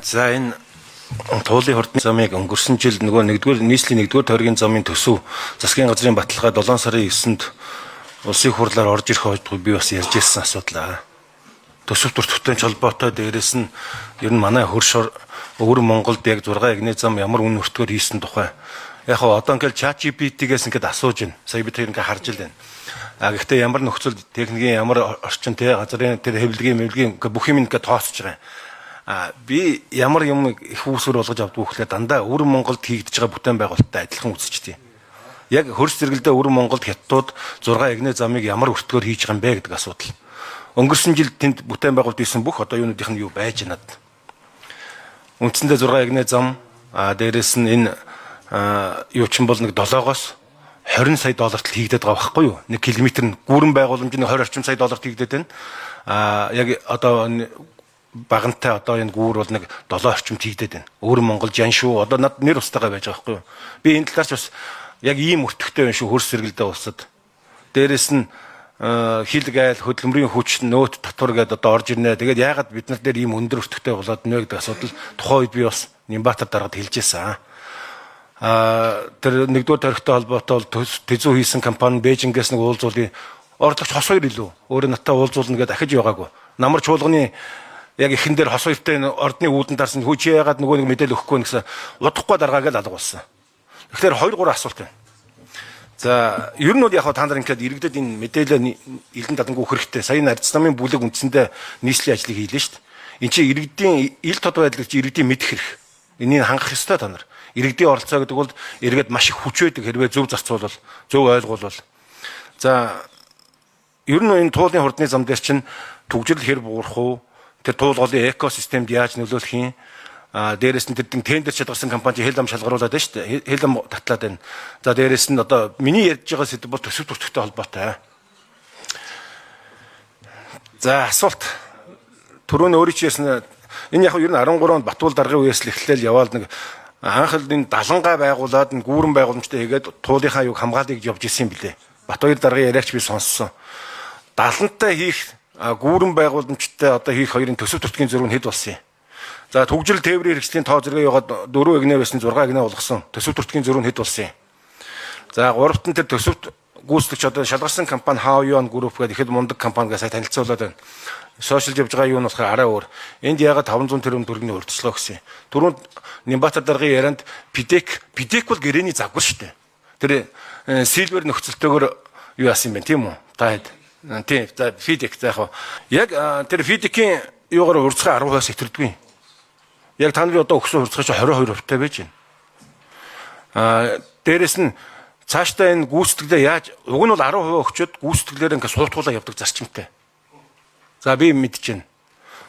За энэ туулын хурдны замыг өнгөрсөн жил нөгөө нийслэлийн 1-р тойргийн замын төсөв засгийн газрын баталгаа 7 сарын 9-нд улсын хурлаар орж ирэх хойдгүй би бас ярьж ирсэн асуудал. Төсөв төртөгтэй холбоотой дээрээс нь ер нь манай хөрш өвөр Монголд яг 6 эгний зам ямар үн өртгөөр хийсэн тухай. Яг одоо ингээл ChatGPT-гээс ингээд асууж байна. Сая бид тэр ингээд харж л байна. Гэхдээ ямар нөхцөл техникийн ямар орчин газрын тэр хэвлэгийн бүх юм ингээд тооцож байгаа. Би ямар юм их үүсвэр болгож авдаг вөхлөө дандаа өвөр Монголд хийгдэж байгаа бүтээн байгуулалттай адилхан үзчихтэй. Яг хөрс зэрэгэлдээ өвөр Монголд хятадууд 6 эгний замыг ямар өртгөөр хийж байгаа юм бэ гэдэг асуудал. Өнгөрсөн жил тэнд бүтээн байгуулалт хийсэн бүх одоо юунуудын юу байж надад. Үндсэндээ 6 эгний зам дээрээс нь энэ юу ч юм бол нэг 7-оос 20 сая долларт хийгдээд байгаа байхгүй юу? 1 километр нь гүүрэн байгууламж нь 20 орчим сая долларт хийгдээд байна. Яг одоо багантай одоо энэ гүүр бол нэг 7 орчимд хийгдээд байна. Өвөр Монгол жан шүү. Одоо над нэр устгаа байж байгаа байхгүй юу? Би энэ талаас бас яг ийм өртөгтэй байна шүү хөрс зэрэгэлдээ улсад. Дээрээс нь хил гайл хөдөлмөрийн хүч нөөт татвар гэдэг одоо орж ирнэ. Тэгээд яагаад бид нар дээр ийм өндөр өртөгтэй болоод нэ гэдэг асуудал тухайн үед би бас Нямбатар дараад хэлж байсан. Тэр 1-р тойрогтой холбоотой бол тэзүү хийсэн компани Бээжингээс нэг уулзуулын орлогч хос хоёр илүү. Өөрөө натаа уулзуулна гэдэг дахиж яваагүй. Намар чуулганы яг ихэн дээр хос хоёртой ордны үүдэн дарсан хүч яагаад нөгөө нэг мэдээлэл өгөхгүй гэсэн удахгүй даргаагаа л алга болсон. Тэгэхээр 2-3 асуулт байна. За ер нь бол яг та нар ингээд иргэдэд энэ мэдээлэл илэн дадангүй хэрэгтэй. Сая ард замын бүлэг үндсэндээ нийслэлийн ажлыг хийлээ шүү дээ. Энд чинь иргэдийн ил тод байдал чи иргэдийн мэдэх хэрэг. Энийг хангах ёстой та нар. Иргэдийн оролцоо гэдэг бол иргэд маш их хүч байдаг хэрвээ зөв зарцуулбал, зөв ойлгуулбал. За ер нь энэ туулын хурдны зам дээр чинь түгжрэл хэр буурах уу? Тэр туулгын экосистемд яаж нөлөөлөх юм? Дээрээс нь тэр тендер шалгарсан компани хэл ам шалгаруулад байна шүү дээ. Хэл ам татлаад байна. За дээрээс нь одоо миний ярьж байгаа сэдв бол төсөв төртөгтэй холбоотой. За асуулт. Түрүүн өөрөө ч ясна энэ яг ер нь 13 онд Батуул даргын үеэс л эхлээл яваад нэг анх л энэ далангаа байгуулад энэ гүүрэн байгууламжтай хийгээд туулынхаа юг хамгаалыг явж исэн юм билээ. Батбаяр даргын яриагч би сонссон. Далантай хийх гүүрэн байгууламжтай одоо хийх хоёрын төсөв төртгийн зөрүү нь хэд болсон юм? За төгжрөл тээврийн хэрэгслийн тоо зэрэг яваад 4 эгнээ байсан 6 эгнээ болгосон. Төсөв төртгийн зөрүү нь хэд болсон юм? За 3-т нь тэр төсөвт гүйцэтгэгч одоо шалгарсан компани Хаоён групп гэдэг ихэд мундаг компанигаас танилцуулаад байна. Сошиал явж байгаа юу нь болохоор арай өөр. Энд ягаад 500 тэрбум төгрөгийн урьдчилгаа өгсөн юм? Түрүүнд Нямбатар даргын ярианд Пидек бол гэрээний загвар шүү дээ. Тэр сильвер нөхцөлтөөр юу яасан юм бэ тийм үү? Та хэд? Тийм. За Фидек заах. Яг тэр Фидекийн юугаар урьдчилгаа 10%-аас итэрдэггүй. Яг та нарын одоо өгсөн урьдчилгаа 22% байж байна. Дээрээс нь цаашдаа энэ гүйцэтгэлээ яаж уг нь бол 10% өгчөөд гүйцэтгэлээр ингээд суултгуулаа явдаг зарчимтай. За би мэдэж байна.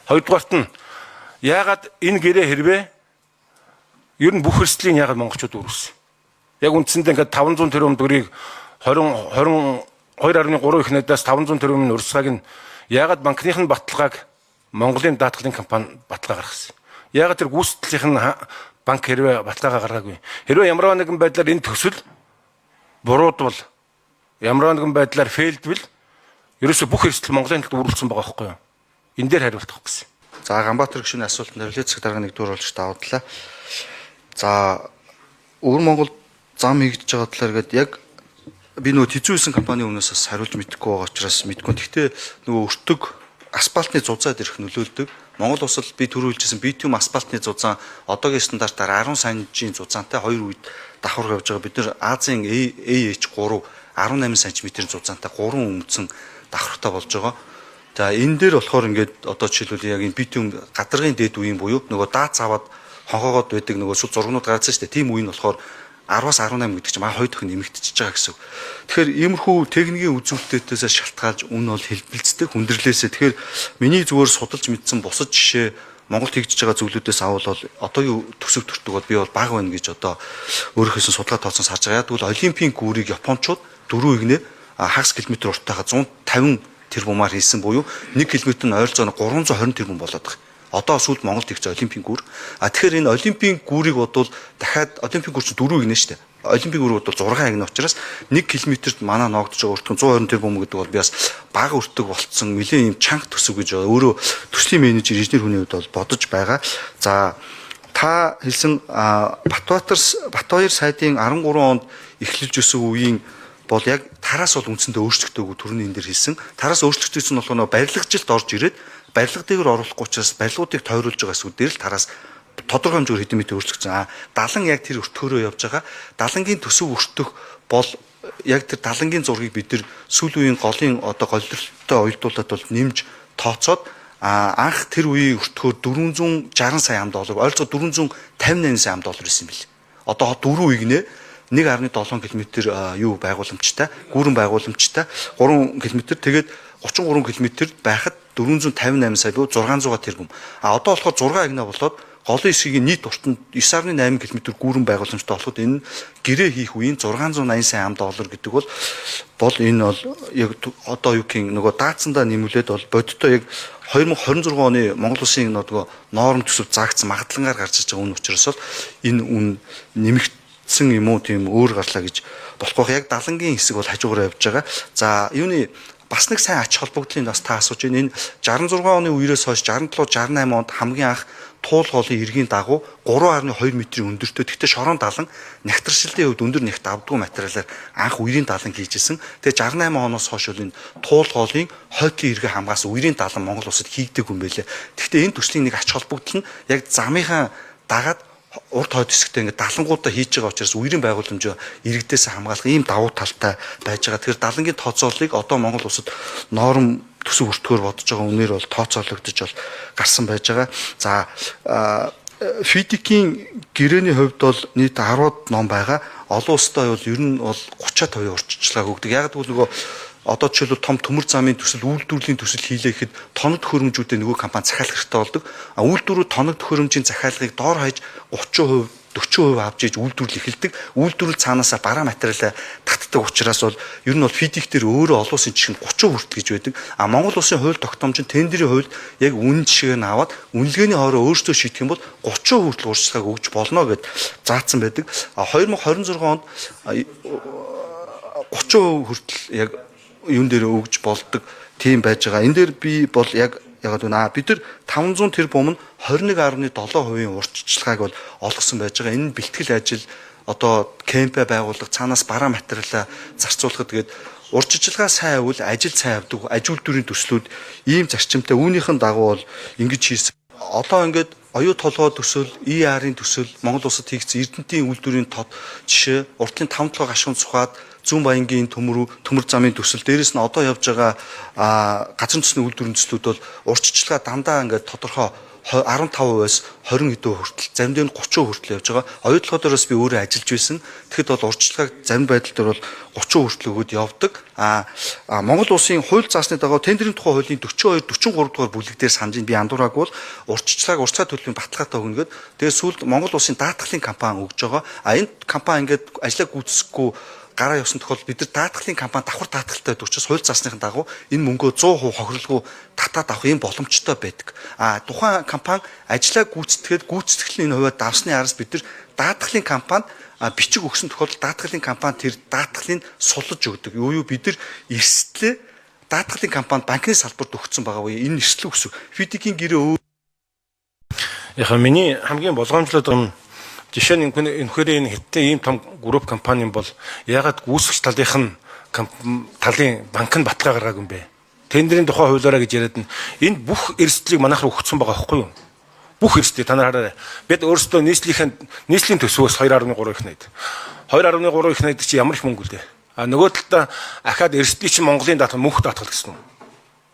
Хоёрдугаарт нь яагаад энэ гэрээ хэрвээ ер нь бүх эрсдлийн яагаад монголчууд үүрсэн. Яг үндсэндээ ингээд 500 тэрбум төгрөгийг 22.3 их найдаас 500 тэрбумын урьдчилгааг нь яагаад банкныхын баталгааг Монголын даатгалын компани баталгаа гаргасан. Яагаад тэр гүйцэтгэлийнх нь банк хэрвээ баталгаа гаргаагүй. Хэрвээ ямар нэгэн байдлаар энэ төсөл буруудвал ямар нэгэн байдлаар фейлдвэл ерөөсө бүх эрсдэл Монголын талд үргэлжлүүлсэн байгаа байхгүй юу? Энэ дээр хариулт өгөх гэсэн. За Ганбаатар гүшүүний асуултанд хариулт цаг дарга 1-р болж даваадлаа. За өвөр Монгол зам хийгдэж байгаа талаар гээд яг би нөгөө тэзүүсэн компани өмнөөс бас хариулж мэдэхгүй байгаа учраас мэдгүй. Гэхдээ нөгөө өртөг асфальтны зузаад ирэх нөлөөлдөг. Монгол улсад би түрүү хэлжсэн битум асфальтны зузаан одоогийн стандартаар 10 см зузаантай 2 үед давхар явж байгаа. Бид нэр Азийн AH3 18 см зузаантай 3 өмцөн давхартай болж байгаа. За энэ дээр болохоор ингээд одоо жишээлбэл яг энэ битум гадаргын дээд үеийн буюу нөгөө даац аваад хонхоогоод байдаг нөгөө сүл зургнууд гарсан шүү дээ. Тийм үе нь болохоор 10-аас 18 гэдэг чинь маа 2 дахин нэмэгдчихэж байгаа гэсэн. Тэгэхээр иймэрхүү техникийн үзүүлэлтээс шалтгаалж үн бол хэлбэлцдэг хүндрэлээсээ. Тэгэхээр миний зүгээр судалж мэдсэн бусад жишээ Монголд хийгдэж байгаа зүйлүүдээс авал одоогийн төсөв төртөг бол би бол бага байна гэж одоо өөрийнхөөс судалгаа тооцсон харж байгаа. Яг тэгвэл олимпийн гүүрийг японочууд 4 игнээ хагас километр урттайгаа 150 тэрбумаар хийсэн буюу 1 км нь ойролцоогоор 320 тэрбум болоод байгаа. Одоо сүүлд Монголд ихж олимпийн гүр. Тэгэхээр энэ олимпийн гүрийг бодвол дахиад олимпийн гүр чинь 4 игнэ шүү дээ. олимпик өрөөд бол 6 агны учраас 1 км-т манай ногдож байгаа өртгөн 120 тэрбум гэдэг бол би бас бага өртөг болцсон нэлээд юм чанга төсөв гэж өөрөө төслийн менежер инженер хүний хувьд бол бодож байгаа. За та хэлсэн Батбаяр сайдын 13 онд эхлэлж өссөн үеийн бол яг тараас бол үндсэндээ өөрчлөгдөөгүй төрний энэ дэр хэлсэн. Тараас өөрчлөгдсөн нь болохоор барилгажилт орж ирээд барилга дээр оруулахгүй учраас барилгуудыг тойруулж байгаа эсвэл дээр л тараас тодорхой хэмжээгээр хэдэн метр өөрчлөгдсөн. Далан яг тэр өртгөөрөө явж байгаа. Далангийн төсөв өртөх бол яг тэр далангийн зургийг бид нар сүүлийн үеийн голын одоо голлолттой уялдуулаад бол нэмж тооцоод анх тэр үеийн өртгөөр 460 сая ам доллар, ойролцоогоо 458 сая ам доллар байсан юм бэл. Одоо 4 үеигнээ 1.7 км юу байгууламжтай, гүүрэн байгууламжтай 3 км тэгээд 33 км байхад 458 сая буюу 600 тэрбум. Одоо болохоор 6 агна болоод голын хэсгийн нийт уртанд 9.8 км гүүрэн байгууламжтай болоход энэ гэрээ хийх үеийн 680 сая ам доллар гэдэг бол энэ бол яг одоо юу гэх нөгөө даацсандаа нэмүүлээд бол бодиттой яг 2026 оны Монгол Улсын нөгөө норм төсөв заагдсан магадлангаар гарч иж байгаа үн учраас бол энэ үн нэмэгдсэн юм уу тийм өөр гарлаа гэж болохгүй. Яг далангийн хэсэг бол хажуугаар явж байгаа. За юуны бас нэг сайн ач холбогдлын бас та асууж байна. Энэ 66 оны үеэс хойш 67 68 онд хамгийн анх туул голын иргэний дагуу 3.2 метрийн өндөртөө тэгтээ шорон далан нягтршилтын хувьд өндөр нягт авдгүй материалаар анх үерийн далан хийжсэн. Тэгээ 68 оноос хойш бол энэ туул голын хойтлын иргэ хамгаас үерийн далан Монгол улсад хийгдэг юм байлээ. Тэгтээ энэ төслийн нэг ач холбогдол нь яг замынхаа дагаад урд хойд хэсэгтээ ингээд далангуудаа хийж байгаа учраас үерийн байгууламж иргэдээс хамгаалах ийм давуу талтай байж байгаа. Тэгэхээр далангийн тооцооллыг одоо Монгол улсад норм төсөв өртгөөр бодож байгаа үнээр бол тооцоологдож бол гарсан байж байгаа. За физикийн гэрээний хувьд бол нийт 10-д ном байгаа. Олон улстай бол ер нь бол 30% урьдчилгааг өгдөг. Яг гэвэл нөгөө одоо жишээлбэл том төмөр замын төсөл үйлдвэрлэлийн төсөл хийлээ гэхэд тоног төхөөрөмжүүдээ нөгөө компани захиалах хэрэгтэй болдог. Үйлдвэрүүд тоног төхөөрөмжийн захиалгыг доор хаяж 30%, 40% авч иж үйлдвэрлэл эхэлдэг. Үйлдвэрлэл цаанаасаа бараа материалаа татдаг учраас бол ер нь бол фидик дээр өөрөө олон улсын жишээ нь 30% хүртэл гэж байдаг. Монгол улсын хууль тогтоомж тендерийн хуульд яг үнэн жишээг нь аваад үнэлгээний хоороо өөрсдөө шийдэх юм бол 30% хүртэл урьдчилгааг өгж болно гэд заасан байдаг. 2026 онд 30% хүртэл яг юун дээр өгж болдог тийм байж байгаа. Энэ дээр би бол яг ягаад вэ? Бид нар 500 тэрбум нь 21.7% урьдчилгааг бол олгосон байж байгаа. Энэ бэлтгэл ажил одоо кемпэ байгуулах, цаанаас бараа материалаа зарцуулахад тэгээд урьдчилгаа сайн байвал ажил сайн авдаг, аж үйлдвэрийн төслүүд ийм зарчимтай үүнийхэн дагуу бол ингэж хийсэн. Одоо ингээд оюу толгой төсөл, ER-ийн төсөл, Монгол улсад хийгдсэн Эрдэнэтийн үйлдвэрийн тод жишээ, уртлын 5 толгой гашуун цухаад Зүүн Баянгийн төмөр замын төсөл дээрээс нь одоо явж байгаа газар төсний үйлдвэрийн төслүүд бол урьдчилгаа дандаа ингээд тодорхой 15%-аас 20 хэдэн хүртэл заримдаа 30% хүртэл явж байгаа. Оюутлогоо дээрээс би өөрөө ажиллаж байсан. Тэгэхэд бол урьдчилгааг зарим байдал дээр бол 30% хүртэл өгöd явдаг. Монгол улсын хууль заасны дагуу тендерийн тухай хуулийн 42 43 дугаар бүлэг дээр санаж би андуураг бол урьдчилгааг урьдчилгаа төлөвийн баталгаатай өгнө гэд. Тэгээд сүүлд Монгол улсын даатгалын компани өгж байгаа. Энэ компани ингээд ажлаа гүйцэтгэхгүй гараа явсан тохиолдолд бид нар даатгалын компани давхар даатгалтай байдаг учраас хууль заасныхын дагуу энэ мөнгөө 100% хохирлгүй татаад авах юм боломжтой байдаг. Тухайн компани ажлаа гүйцэтгэхэд гүйцэтгэлийн энэ хувиад давсны араас бид нар даатгалын компанид бичиг өгсөн тохиолдолд даатгалын компани тэр даатгалыг сулж өгдөг. Юу бид нар эрсдлээ даатгалын компанид банкны салбарт өгсөн байгаа үе энэ эрсдлээ өсөв. Фидикийн гэрээ яхаа миний хамгийн болгоомжлоод жишээ нь энэхээр энэ хятадын ийм том групп компани бол ягаад гүйцэгч талынх нь талын банк нь баталгаа гаргаагүй юм бэ? Тендерийн тухай хуулиараа гэж яриад энэ бүх эрсдлийг манайх руу өгсөн байгаа байхгүй юу? Бүх эрсдлийг та нар хараарай. Бид өөрсдөө нийслэлийн төсвөөс 2.3 их найд. 2.3 их найд чи ямар их мөнгө үлдээ? Нөгөө талдаа ахаад эрсдлийг чи Монголын мөнх даатгал гэсэн үү?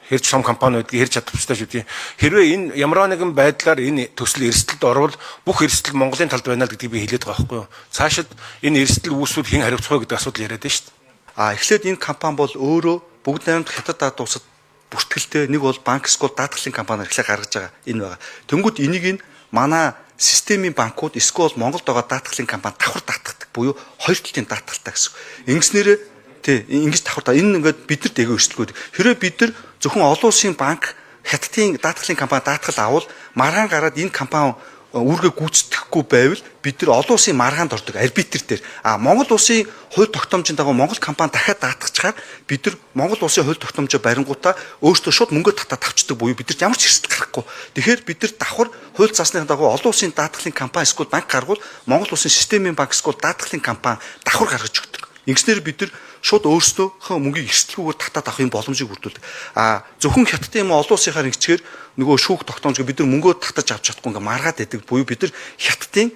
Хэрж том компаниуд хэрж чадвартай шүү дээ. Хэрвээ энэ ямар нэгэн байдлаар энэ төсөл эрсдэлд орвол бүх эрсдэл Монголын талд байна л гэдгийг би хэлээд байгаа байхгүй юу? Цаашид энэ эрсдэл үүсвэл хэн хариуцах вэ гэдэг асуудал яриад байна шүү дээ. Эхлээд энэ компани бол өөрөө бүгд найрамд хятад даад улсад бүртгэлтэй нэг бол банк скол даатгалын компаниар эхлээ гаргаж байгаа энэ байгаа. Тэнгүүд энийг нь манай системийн банкуд эсвэл Монголд байгаа даатгалын компани давхар даатгадаг буюу хоёр талын даатгалтай гэсэн. Ингэснээрээ ингэж давхар энэ ингээд бид нар дээгөө өрсөлдгөөд. Хэрвээ бид нар зөвхөн олон улсын банк хятадын даатгалын компани даатгал авал маргаан гараад энэ компани үүргээ гүйцэтгэхгүй байвал бид нар олон улсын маргаанд ордог арбитр дээр Монгол улсын хууль тогтоомжийн дагуу Монгол компани дахиад даатгачаар бид нар Монгол улсын хууль тогтоомжоо барингуудаа өөртөө шууд мөнгө татаад авчдаг буюу бид нар ямар ч эрсдэл гарахгүй. Тэгэхээр бид нар давхар хууль заасны дагуу олон улсын даатгалын компани эсвэл банк гаргуул Монгол улсын системийн банк эсвэл даатгалын компани давхар гаргаж өгдөг. Ингэснээр бид нар шууд өөрсдөө мөнгийг эрсдэлгүйгээр татаад авах юм боломжийг бүрдүүлдэг. Зөвхөн хятадын юм олон улсынхаар ингэчээр нөгөө шүүх тогтоомжийг бид нар мөнгөө татаж авч чадахгүй ингээ маргаад байдаг. Буюу бид нар хятадын